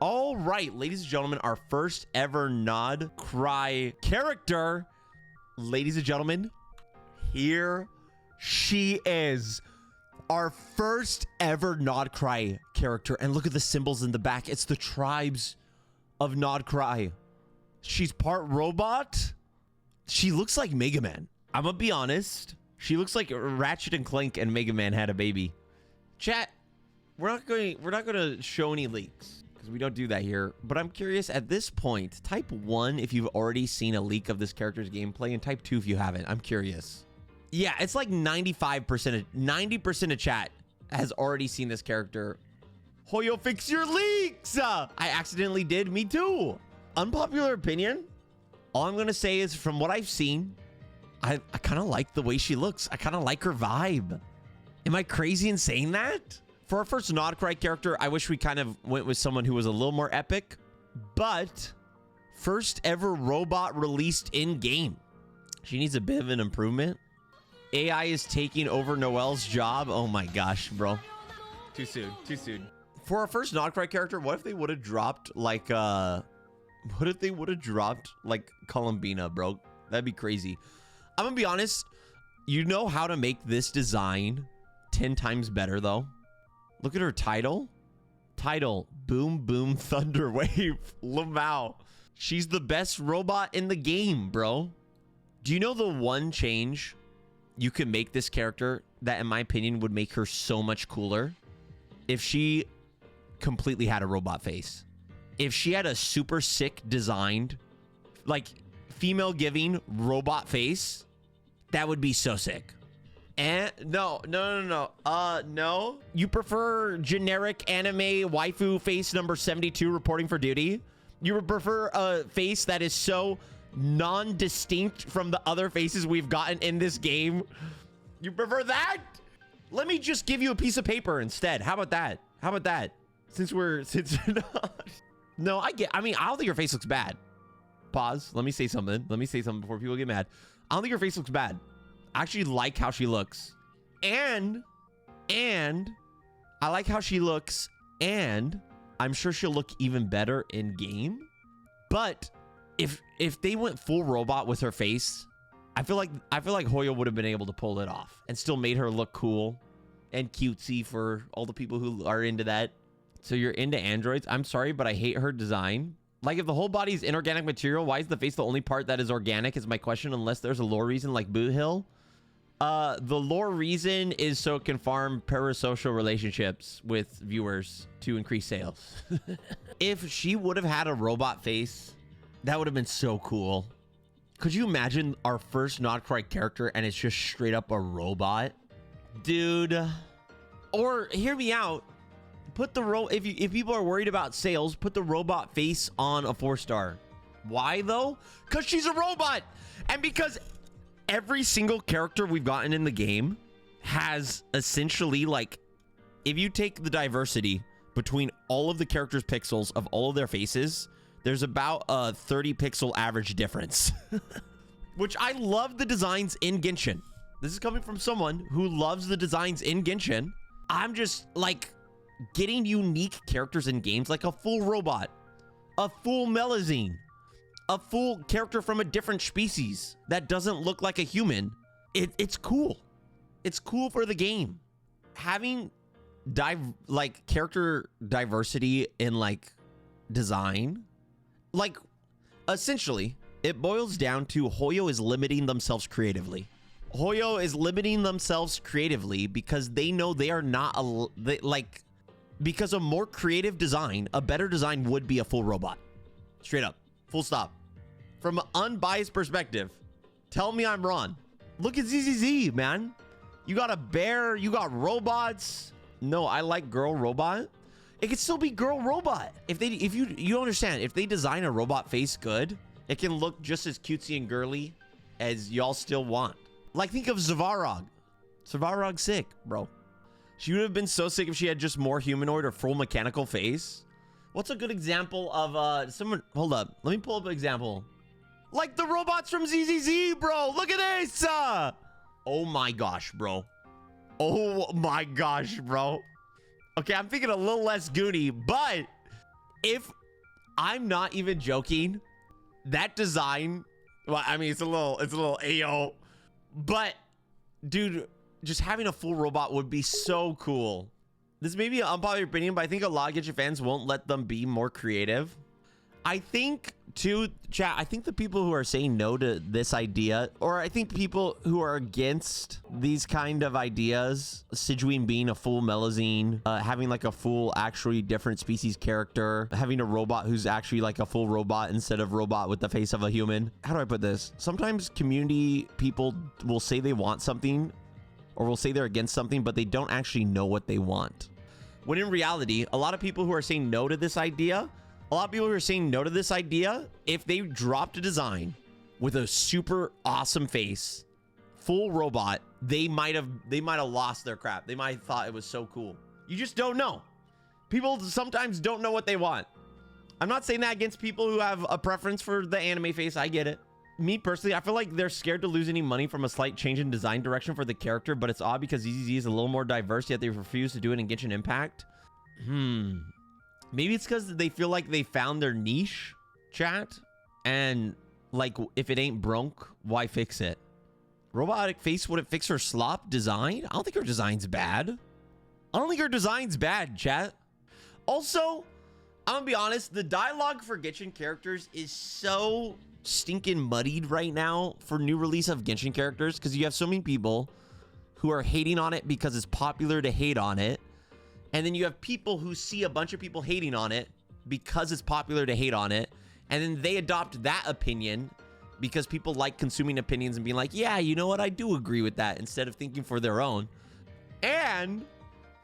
All right, ladies and gentlemen, our first ever Nod-Krai character. Ladies and gentlemen, here she is. Our first ever Nod-Krai character. And look at the symbols in the back. It's the tribes of Nod-Krai. She's part robot. She looks like Mega Man. I'm gonna be honest. She looks like Ratchet and Clank and Mega Man had a baby. Chat, we're not going to show any leaks because we don't do that here. But I'm curious at this point, type 1 if you've already seen a leak of this character's gameplay, and type 2 if you haven't. I'm curious. Yeah, it's like 90% of chat has already seen this character. Hoyo, fix your leaks! I accidentally did. Me too. Unpopular opinion. All I'm going to say is from what I've seen, I kind of like the way she looks. I kind of like her vibe. Am I crazy in saying that? For our first Nod-Krai character, I wish we kind of went with someone who was a little more epic. But first ever robot released in-game. She needs a bit of an improvement. AI is taking over Noelle's job. Oh my gosh, bro. Too soon. Too soon. For our first Nod-Krai character, what if they would have dropped like Columbina, bro? That'd be crazy. I'm gonna be honest. You know how to make this design 10 times better though. Look at her title. Title, Boom Boom Thunder Wave. Lamau. She's the best robot in the game, bro. Do you know the one change you can make this character that, in my opinion, would make her so much cooler? If she completely had a robot face. If she had a super sick designed, like, female giving robot face, that would be so sick. And no. You prefer generic anime waifu face number 72 reporting for duty? You would prefer a face that is so non-distinct from the other faces we've gotten in this game? You prefer that? Let me just give you a piece of paper instead. How about that? How about that? No, I don't think your face looks bad. Pause. Let me say something. Let me say something before people get mad. I don't think your face looks bad. I actually like how she looks. And I like how she looks, and I'm sure she'll look even better in game. But if they went full robot with her face, I feel like Hoyo would have been able to pull it off and still made her look cool and cutesy for all the people who are into that. So you're into androids? I'm sorry, but I hate her design. Like, if the whole body is inorganic material, why is the face the only part that is organic is my question, unless there's a lore reason like Boot Hill. The lore reason is so it can farm parasocial relationships with viewers to increase sales. If she would have had a robot face, that would have been so cool. Could you imagine our first Nod-Krai character and it's just straight up a robot? Dude. Or hear me out. Put the if people are worried about sales, put the robot face on a 4-star. Why though? Because she's a robot. And because every single character we've gotten in the game has essentially, like, if you take the diversity between all of the characters' pixels of all of their faces, there's about a 30 pixel average difference. Which I love the designs in Genshin. This is coming from someone who loves the designs in Genshin. I'm just like getting unique characters in games, like a full robot, a full Melazine, a full character from a different species that doesn't look like a human. It's cool. It's cool for the game. Having character diversity in like design, like essentially it boils down to Hoyo is limiting themselves creatively. Hoyo is limiting themselves creatively because they know they are not because a more creative design, a better design would be a full robot. Straight up. Full stop. From an unbiased perspective, tell me I'm wrong. Look at ZZZ, man. You got a bear, you got robots. No, I like girl robot. It could still be girl robot. If you understand, if they design a robot face good, it can look just as cutesy and girly as y'all still want. Like, think of Zavarog. Zavarog's sick, bro. She would have been so sick if she had just more humanoid or full mechanical face. What's a good example of someone? Hold up, let me pull up an example. Like the robots from ZZZ, bro. Look at this. Oh my gosh, bro. Oh my gosh, bro. Okay, I'm thinking a little less Goonie, but If I'm not even joking, that design, well, I mean, it's a little AO, but dude, just having a full robot would be so cool. This may be an unpopular opinion, but I think a lot of Genshin fans won't let them be more creative. I think, too, chat, I think the people who are saying no to this idea, or I think people who are against these kind of ideas, Sigewinne being a full Melazine, having like a full actually different species character, having a robot who's actually like a full robot instead of robot with the face of a human. How do I put this? Sometimes community people will say they want something, or will say they're against something, but they don't actually know what they want. When in reality, a lot of people who are saying no to this idea, if they dropped a design with a super awesome face, full robot, they might have lost their crap. They might have thought it was so cool. You just don't know. People sometimes don't know what they want. I'm not saying that against people who have a preference for the anime face. I get it. Me personally, I feel like they're scared to lose any money from a slight change in design direction for the character, but it's odd because ZZZ is a little more diverse, yet they refuse to do it in Genshin Impact. Maybe it's because they feel like they found their niche, chat, and like if it ain't broke, why fix it? Robotic face wouldn't fix her slop design? I don't think her design's bad. Chat. Also, I'm gonna be honest, the dialogue for Genshin characters is so stinking muddied right now for new release of Genshin characters, because you have so many people who are hating on it because it's popular to hate on it. And then you have people who see a bunch of people hating on it because it's popular to hate on it. And then they adopt that opinion because people like consuming opinions and being like, yeah, you know what? I do agree with that, instead of thinking for their own. And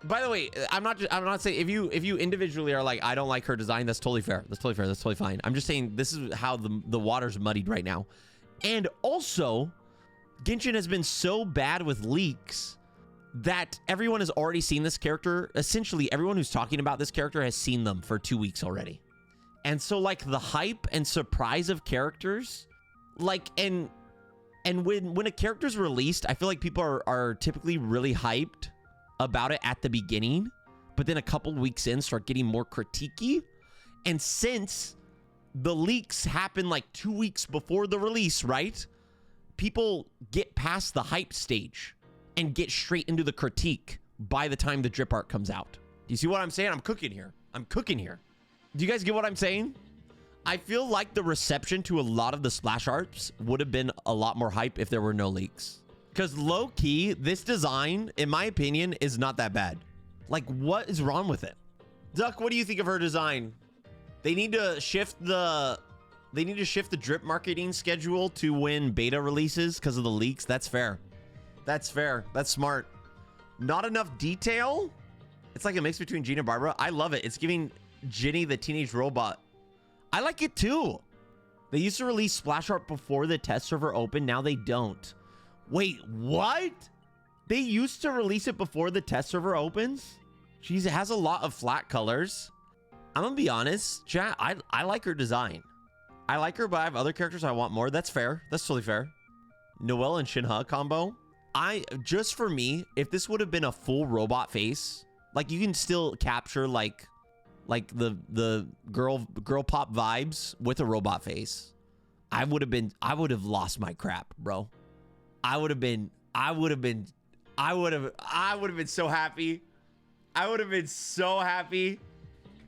by the way, I'm not saying if you individually are like, I don't like her design, that's totally fair. That's totally fine. I'm just saying this is how the water's muddied right now. And also, Genshin has been so bad with leaks that everyone has already seen this character. Essentially, everyone who's talking about this character has seen them for 2 weeks already. And so, like, the hype and surprise of characters, like, and when a character's released, I feel like people are typically really hyped about it at the beginning, but then a couple weeks in start getting more critiquey. And since the leaks happen like 2 weeks before the release, right? People get past the hype stage and get straight into the critique by the time the drip art comes out. Do you see what I'm saying? I'm cooking here. Do you guys get what I'm saying? I feel like the reception to a lot of the splash arts would have been a lot more hype if there were no leaks. Because low key, this design, in my opinion, is not that bad. Like, what is wrong with it? Duck, what do you think of her design? They need to shift the drip marketing schedule to when beta releases because of the leaks. That's fair. That's smart. Not enough detail? It's like a mix between Jean and Barbara. I love it. It's giving Ginny the teenage robot. I like it too. They used to release splash art before the test server opened. Now they don't. Wait, what? They used to release it before the test server opens? Jeez, it has a lot of flat colors. I'm gonna be honest, chat, I like her design. I like her, but I have other characters I want more. That's fair. That's totally fair. Noelle and Shinha combo. Just for me, if this would have been a full robot face, like you can still capture like the girl pop vibes with a robot face. I would have lost my crap, bro. I would have been so happy.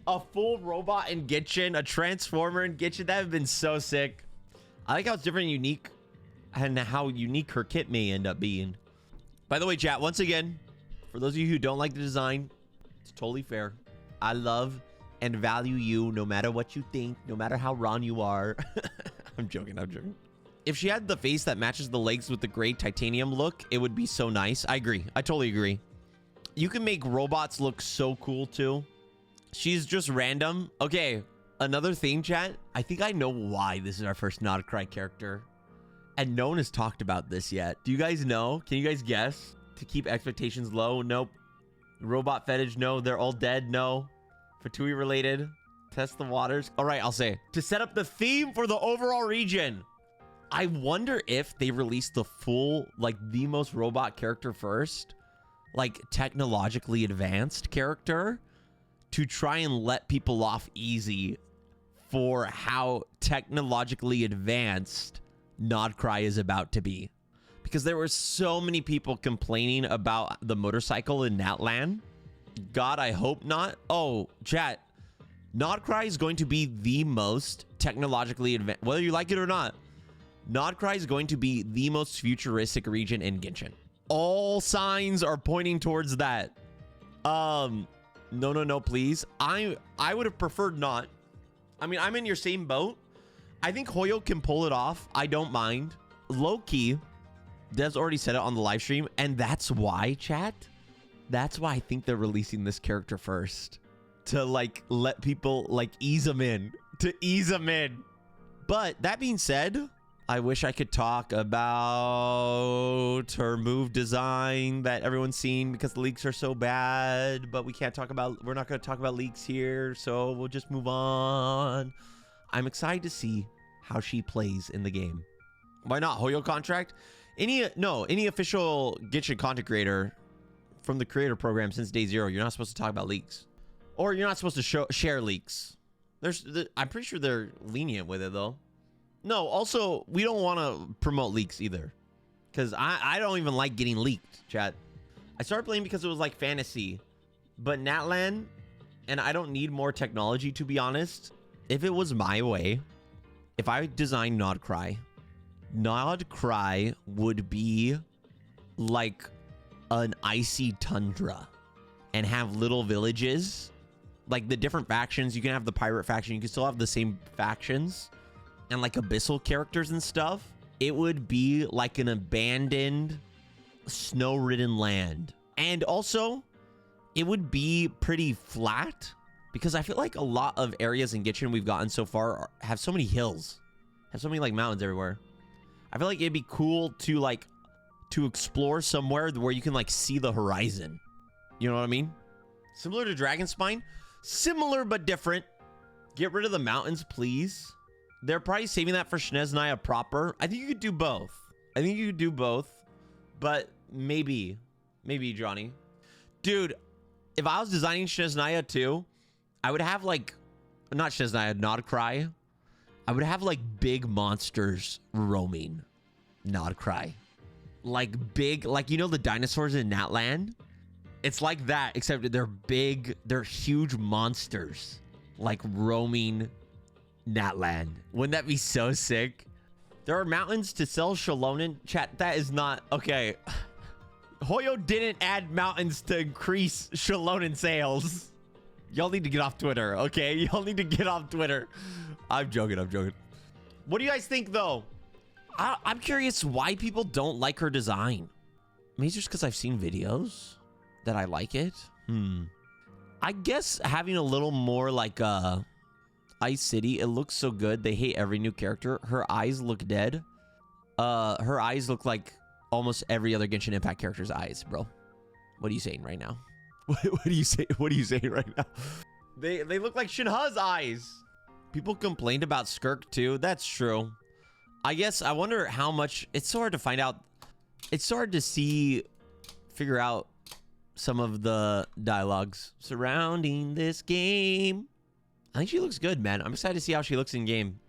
A full robot in Genshin, a transformer in Genshin, that would have been so sick. I like how it's different and unique, and how unique her kit may end up being. By the way, chat, once again, for those of you who don't like the design, it's totally fair. I love and value you no matter what you think, no matter how wrong you are. I'm joking. If she had the face that matches the legs with the gray titanium look, it would be so nice. I agree. I totally agree. You can make robots look so cool too. She's just random. Okay, another thing, chat. I think I know why this is our first Nod-Krai character. And no one has talked about this yet. Do you guys know? Can you guys guess? To keep expectations low? Nope. Robot fetish? No. They're all dead? No. Fatui related? Test the waters? All right, I'll say. To set up the theme for the overall region. I wonder if they released the full, like the most robot character first. Like technologically advanced character. to try and let people off easy for how technologically advanced Nod-Krai is about to be. Because there were so many people complaining about the motorcycle in Natlan. God, I hope not. Oh, chat. Nod-Krai is going to be the most technologically advanced, whether you like it or not. Nod-Krai is going to be the most futuristic region in Genshin. All signs are pointing towards that. No, please. I would have preferred not. I mean, I'm in your same boat. I think Hoyo can pull it off. I don't mind. Low-key, Dev's already said it on the live stream, and that's why, chat. That's why I think they're releasing this character first. To, like, let people, like, ease them in. To ease them in. But, that being said, I wish I could talk about her move design that everyone's seen because the leaks are so bad, but we can't talk about, we're not going to talk about leaks here, so we'll just move on. I'm excited to see how she plays in the game. Why not? Hoyo contract? Any official Genshin content creator from the creator program since day 0, you're not supposed to talk about leaks. Or you're not supposed to share leaks. I'm pretty sure they're lenient with it, though. No, also, we don't want to promote leaks either. Because I don't even like getting leaked, chat. I started playing because it was like fantasy. But Natlan, and I don't need more technology, to be honest. If it was my way, if I designed Nod-Krai, Nod-Krai would be like an icy tundra and have little villages. Like the different factions, you can have the pirate faction, you can still have the same factions. And like abyssal characters and stuff, it would be like an abandoned, snow-ridden land. And also, it would be pretty flat because I feel like a lot of areas in Genshin we've gotten so far have so many hills, have so many like mountains everywhere. I feel like it'd be cool to like to explore somewhere where you can like see the horizon. You know what I mean? Similar to Dragonspine, similar but different. Get rid of the mountains, please. They're probably saving that for Snezhnaya proper. I think you could do both. I think you could do both. But maybe, Johnny. Dude, if I was designing Snezhnaya too, I would have like, not Snezhnaya, Nod-Krai. I would have like big monsters roaming Nod-Krai. Like big, like, you know the dinosaurs in Natlan? It's like that, except they're big, they're huge monsters. Like roaming Natlan. Wouldn't that be so sick? There are mountains to sell Shalonen. Chat, that is not okay. Hoyo didn't add mountains to increase Shalonen sales. Y'all need to get off Twitter, okay? Y'all need to get off Twitter. I'm joking. What do you guys think, though? I'm curious why people don't like her design. Maybe it's just because I've seen videos that I like it. I guess having a little more like Ice City, it looks so good. They hate every new character. Her eyes look dead. Her eyes look like almost every other Genshin Impact character's eyes, bro. What are you saying right now? What do you say? What are you saying right now? They look like Shinha's eyes. People complained about Skirk too. That's true. I guess I wonder how much. It's so hard to find out. It's so hard to figure out some of the dialogues surrounding this game. I think she looks good, man. I'm excited to see how she looks in game.